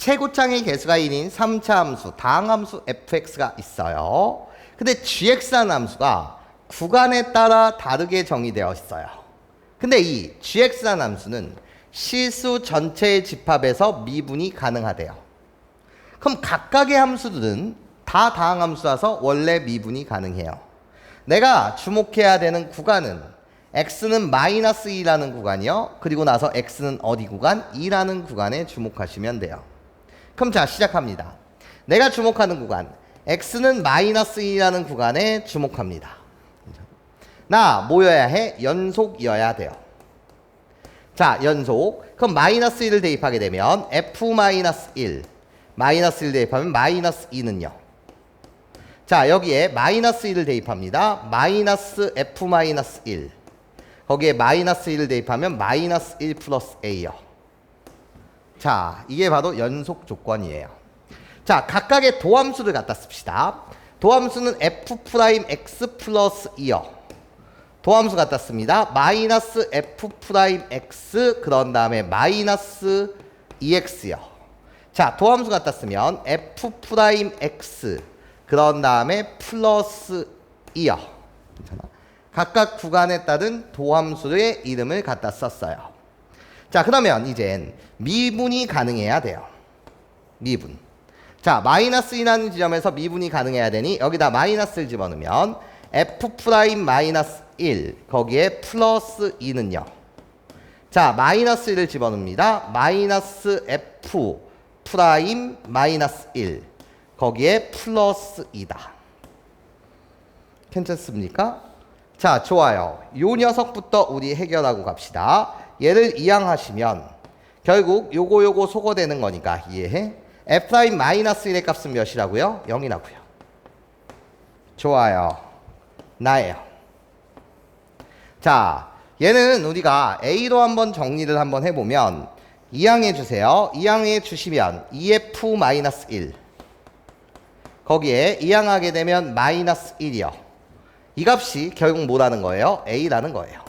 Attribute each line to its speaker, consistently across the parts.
Speaker 1: 최고창의 개수가 1인 3차 함수, 다항함수 fx가 있어요. 근데 gx라는 함수가 구간에 따라 다르게 정의되어 있어요. 근데 이 gx라는 함수는 실수 전체의 집합에서 미분이 가능하대요. 그럼 각각의 함수들은 다 다항함수라서 원래 미분이 가능해요. 내가 주목해야 되는 구간은 x는 마이너스 2라는 구간이요. 그리고 나서 x는 어디 구간? 2라는 구간에 주목하시면 돼요. 그럼 자, 시작합니다. 내가 주목하는 구간 x는 마이너스 2라는 구간에 주목합니다. 나 뭐여야 해? 연속이어야 돼요. 자, 연속. 그럼 마이너스 1을 대입하게 되면 f-1 마이너스 1 대입하면 마이너스 2는요. 자, 여기에 마이너스 1을 대입합니다. 마이너스 f-1 거기에 마이너스 1을 대입하면 마이너스 1 플러스 a요. 자, 이게 바로 연속 조건이에요. 자, 각각의 도함수를 갖다 씁시다. 도함수는 f'x 플러스 2요. 도함수 갖다 씁니다. 마이너스 f'x 그런 다음에 마이너스 2x요. 자, 도함수 갖다 쓰면 f'x 그런 다음에 플러스 2요. 괜찮아? 각각 구간에 따른 도함수의 이름을 갖다 썼어요. 자, 그러면 이젠 미분이 가능해야 돼요. 미분. 자, 마이너스 2라는 지점에서 미분이 가능해야 되니 여기다 마이너스를 집어넣으면 f'-1 거기에 플러스 2는요. 자, 마이너스 1을 집어넣습니다. 마이너스 f'-1 거기에 플러스 2다. 괜찮습니까? 자, 좋아요. 요 녀석부터 우리 해결하고 갑시다. 얘를 이항하시면 결국 요거 소거되는 거니까 이해해? f'-1의 값은 몇이라고요? 0이라고요. 좋아요. 나예요. 자, 얘는 우리가 A로 한번 정리를 한번 해보면 이항해 주세요. 이항해 주시면 2f-1 거기에 이항하게 되면 마이너스 1이요. 이 값이 결국 뭐라는 거예요? A라는 거예요.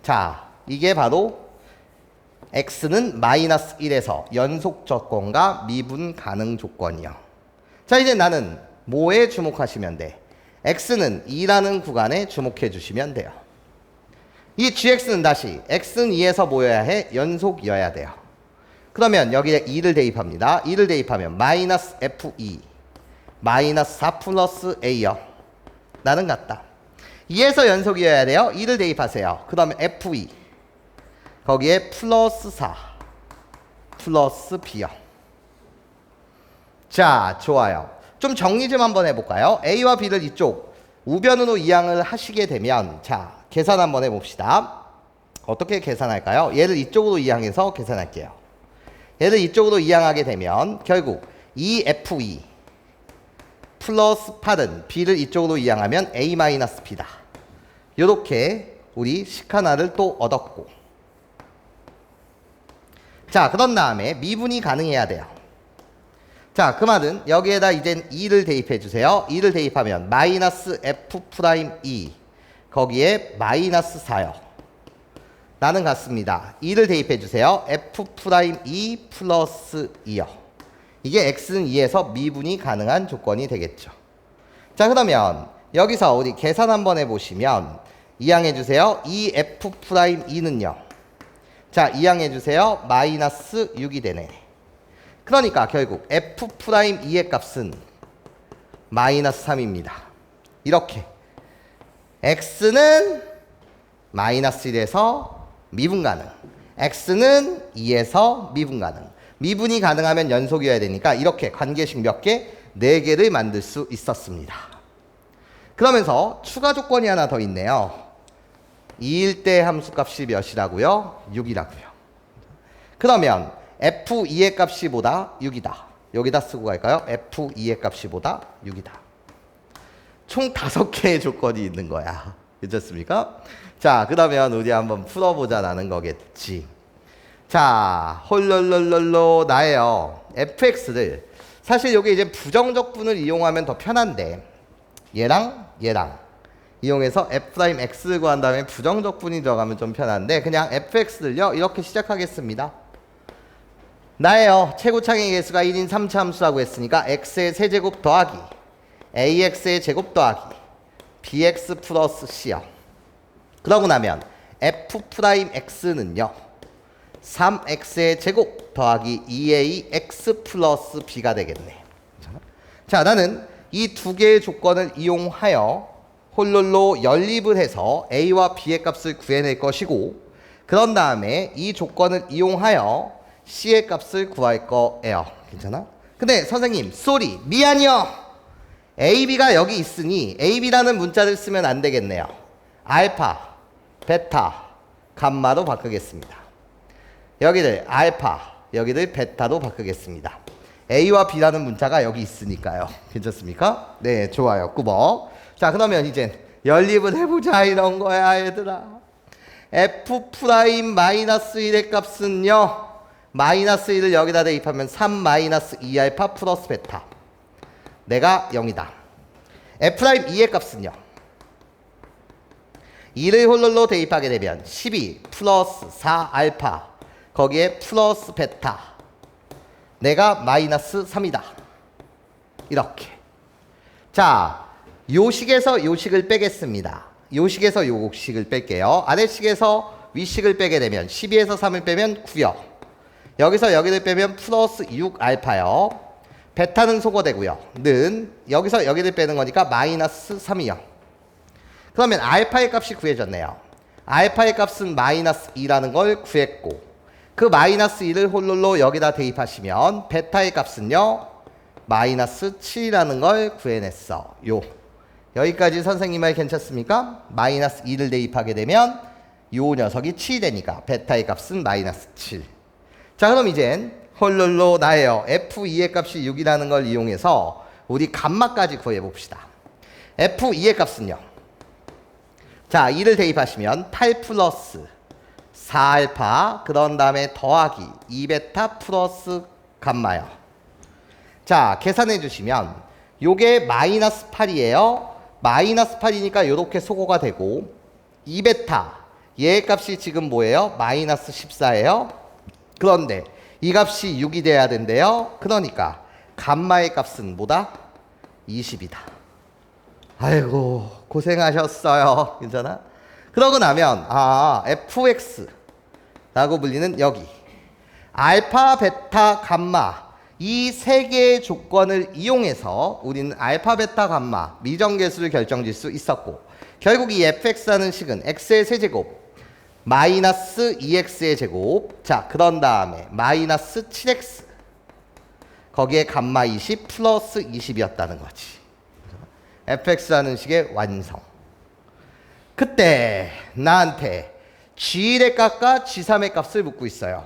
Speaker 1: 자, 이게 바로 x는 마이너스 1에서 연속 조건과 미분 가능 조건이요. 자, 이제 나는 뭐에 주목하시면 돼? x는 2라는 구간에 주목해 주시면 돼요. 이 gx는 다시 x는 2에서 뭐여야 해? 연속이어야 돼요. 그러면 여기에 2를 대입합니다. 2를 대입하면 마이너스 f2 마이너스 4 플러스 a요. 나는 같다. 2에서 연속이어야 돼요. 2를 대입하세요. 그 다음에 f2 거기에 플러스 4 플러스 b요. 자, 좋아요. 좀 정리 좀 한번 해볼까요? a와 b를 이쪽 우변으로 이항을 하시게 되면 자, 계산 한번 해봅시다. 어떻게 계산할까요? 얘를 이쪽으로 이항해서 계산할게요. 얘를 이쪽으로 이항하게 되면 결국 2f2 플러스 8은 b를 이쪽으로 이항하면 a-b다. 요렇게 우리 식 하나를 또 얻었고, 자, 그런 다음에 미분이 가능해야 돼요. 자, 그 말은 여기에다 이젠 2를 대입해 주세요. 2를 대입하면 마이너스 f'2 거기에 마이너스 4요. 나는 같습니다. 2를 대입해 주세요. f'2 플러스 2요. 이게 x는 2에서 미분이 가능한 조건이 되겠죠. 자, 그러면 여기서 우리 계산 한번 해보시면 이항해 주세요. 2f'2는요. 자, 이항해 주세요. 마이너스 6이 되네. 그러니까 결국 f'2의 값은 마이너스 3입니다. 이렇게 x는 마이너스 1에서 미분 가능, x는 2에서 미분 가능. 미분이 가능하면 연속이어야 되니까 이렇게 관계식 몇 개? 4개를 만들 수 있었습니다. 그러면서 추가 조건이 하나 더 있네요. 2일 때 함수값이 몇이라고요? 6이라고요. 그러면 f2의 값이 보다 6이다. 여기다 쓰고 갈까요? f2의 값이 보다 6이다. 총 5개의 조건이 있는 거야. 괜찮습니까? 자, 그러면 우리 한번 풀어보자라는 거겠지. 자, 홀롤롤롤로 나예요. fx를 사실 여기 이제 부정적분을 이용하면 더 편한데 얘랑 이용해서 f'x를 구한 다음에 부정적분이 들어가면 좀 편한데 그냥 fx를요 이렇게 시작하겠습니다. 나예요. 최고창의 개수가 1인 3차 함수라고 했으니까 x의 세제곱 더하기 ax의 제곱 더하기 bx 플러스 c요. 그러고 나면 f'x는요. 3x의 제곱 더하기 2ax 플러스 b가 되겠네. 자, 나는 이 두 개의 조건을 이용하여 홀롤로 연립을 해서 a와 b의 값을 구해낼 것이고, 그런 다음에 이 조건을 이용하여 c의 값을 구할 거예요. 괜찮아? 근데 선생님, 쏘리, 미안이요. ab가 여기 있으니 ab라는 문자를 쓰면 안 되겠네요. 알파, 베타, 감마로 바꾸겠습니다. 여기를 알파, 여기를 베타로 바꾸겠습니다. A와 B라는 문자가 여기 있으니까요. 괜찮습니까? 네, 좋아요. 꾸벅. 자, 그러면 이제 연립을 해보자 이런 거야, 얘들아. F'-1의 값은요. 마이너스 1을 여기다 대입하면 3-2알파 플러스 베타. 내가 0이다. F'2의 값은요. 2를 홀롤로 대입하게 되면 12 플러스 4알파. 거기에 플러스 베타. 내가 마이너스 3이다. 이렇게. 자, 요식에서 요식을 빼겠습니다. 요식에서 요식을 뺄게요. 아래식에서 위식을 빼게 되면 12에서 3을 빼면 9요. 여기서 여기를 빼면 플러스 6알파요. 베타는 소거되고요. 는 여기서 여기를 빼는 거니까 마이너스 3이요. 그러면 알파의 값이 구해졌네요. 알파의 값은 마이너스 2라는 걸 구했고, 그 마이너스 2를 홀롤로 여기다 대입하시면 베타의 값은요. 마이너스 7이라는 걸 구해냈어. 요. 여기까지 선생님 말 괜찮습니까? 마이너스 2를 대입하게 되면 요 녀석이 7이 되니까 베타의 값은 마이너스 7. 자, 그럼 이젠 홀롤로 나예요. F2의 값이 6이라는 걸 이용해서 우리 감마까지 구해봅시다. F2의 값은요. 자, 2를 대입하시면 8 플러스 4알파, 그런 다음에 더하기 2베타 플러스 감마요. 자, 계산해 주시면 요게 마이너스 8이에요. 마이너스 8이니까 요렇게 소거가 되고, 2베타 얘의 값이 지금 뭐예요? 마이너스 14예요. 그런데 이 값이 6이 돼야 된대요. 그러니까 감마의 값은 뭐다? 20이다. 아이고, 고생하셨어요. 괜찮아? 그러고 나면 fx라고 불리는 여기 알파, 베타, 감마 이 세 개의 조건을 이용해서 우리는 알파, 베타, 감마 미정계수를 결정질 수 있었고, 결국 이 fx라는 식은 x의 세제곱 마이너스 2x의 제곱, 자, 그런 다음에 마이너스 7x 거기에 감마 20 플러스 20이었다는 거지. fx라는 식의 완성. 그때 나한테 G1의 값과 G3의 값을 묻고 있어요.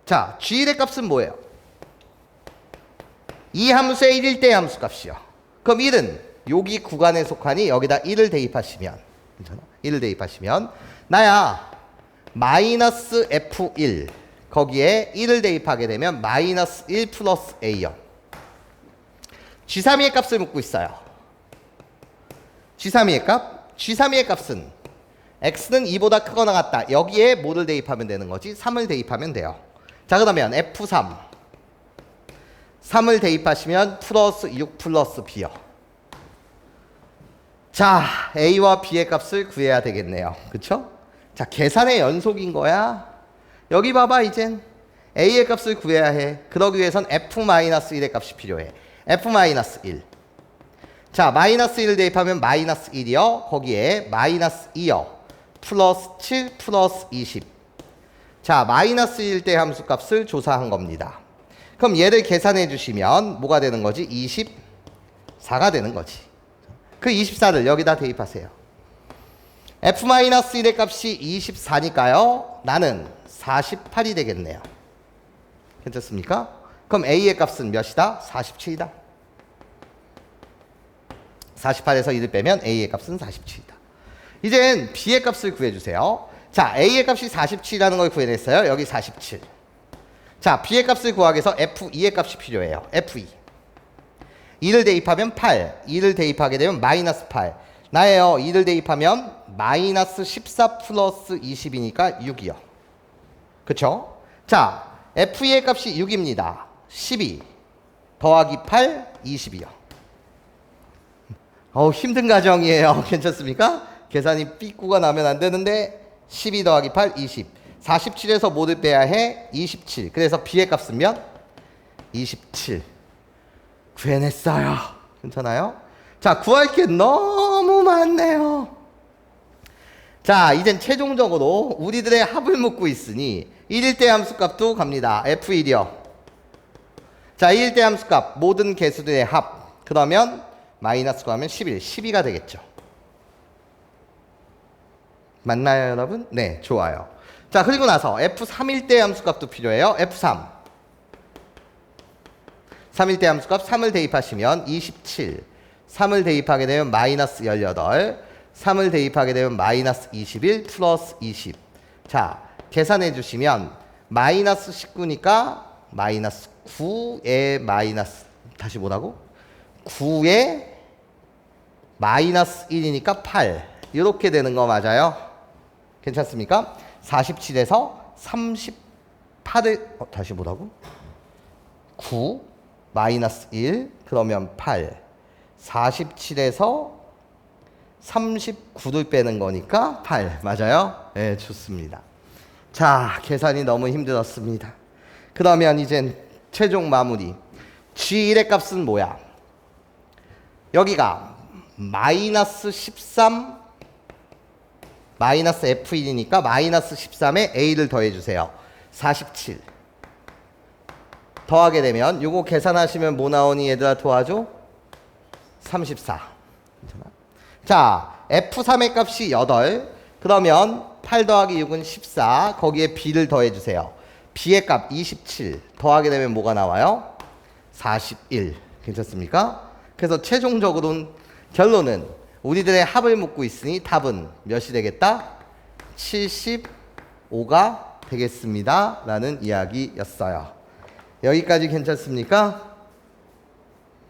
Speaker 1: 자, G1의 값은 뭐예요? 이 함수의 1일 때 함수 값이요. 그럼 1은 여기 구간에 속하니 여기다 1을 대입하시면, 괜찮아? 1을 대입하시면 나야 마이너스 F1 거기에 1을 대입하게 되면 마이너스 1 플러스 A요. G3의 값을 묻고 있어요. G3의 값? G3의 값은 x는 2보다 크거나 같다. 여기에 뭐를 대입하면 되는 거지? 3을 대입하면 돼요. 자, 그러면 F3 3을 대입하시면 플러스 6 플러스 B요. 자, A와 B의 값을 구해야 되겠네요. 그쵸? 자, 계산의 연속인 거야. 여기 봐봐, 이젠 A의 값을 구해야 해. 그러기 위해선 F-1의 값이 필요해. F-1. 자, 마이너스 1을 대입하면 마이너스 1이요. 거기에 마이너스 2요. 플러스 7 플러스 20. 자, 마이너스 1일 때 함수 값을 조사한 겁니다. 그럼 얘를 계산해 주시면 뭐가 되는 거지? 24가 되는 거지. 그 24를 여기다 대입하세요. F-1의 값이 24니까요. 나는 48이 되겠네요. 괜찮습니까? 그럼 A의 값은 몇이다? 47이다. 48에서 1을 빼면 A의 값은 47이다. 이젠 B의 값을 구해주세요. 자, A의 값이 47이라는 걸 구해냈어요. 여기 47. 자, B의 값을 구하기 위해서 F2의 값이 필요해요. F2. 2를 대입하면 8. 2를 대입하게 되면 마이너스 8. 나예요. 2를 대입하면 마이너스 14 플러스 20이니까 6이요. 그쵸? 자, F의 값이 6입니다. 12 더하기 8, 20이요. 힘든 가정이에요. 괜찮습니까? 계산이 삐꾸가 나면 안 되는데 12 더하기 8, 20. 47에서 뭐를 빼야 해? 27. 그래서 B의 값은 몇? 27. 구해냈어요. 괜찮아요? 자, 구할 게 너무 많네요. 자, 이젠 최종적으로 우리들의 합을 묻고 있으니 1대 함수값도 갑니다. F1이요. 자, 1대 함수값 모든 개수들의 합. 그러면 마이너스 구하면 11, 12가 되겠죠. 맞나요, 여러분? 네, 좋아요. 자, 그리고 나서 F3일대 함수값도 필요해요. F3. 3일대 함수값 3을 대입하시면 27. 3을 대입하게 되면 마이너스 18. 3을 대입하게 되면 마이너스 21 플러스 20. 자, 계산해 주시면 마이너스 19니까 마이너스 9에 마이너스 다시 뭐라고? 9에 마이너스 1이니까 8. 이렇게 되는 거 맞아요? 괜찮습니까? 47에서 38을 다시 뭐라고? 9 마이너스 1 그러면 8. 47에서 39를 빼는 거니까 8. 맞아요? 네, 좋습니다. 자, 계산이 너무 힘들었습니다. 그러면 이젠 최종 마무리. G1의 값은 뭐야? 여기가 마이너스 13 마이너스 F1이니까 마이너스 13에 A를 더해주세요. 47 더하게 되면 요거 계산하시면 뭐 나오니 얘들아 도와줘? 34. 괜찮아? 자, F3의 값이 8. 그러면 8 더하기 6은 14. 거기에 B를 더해주세요. B의 값 27. 더하게 되면 뭐가 나와요? 41. 괜찮습니까? 그래서 최종적으로는 결론은 우리들의 합을 묻고 있으니 답은 몇이 되겠다? 75가 되겠습니다. 라는 이야기였어요. 여기까지 괜찮습니까?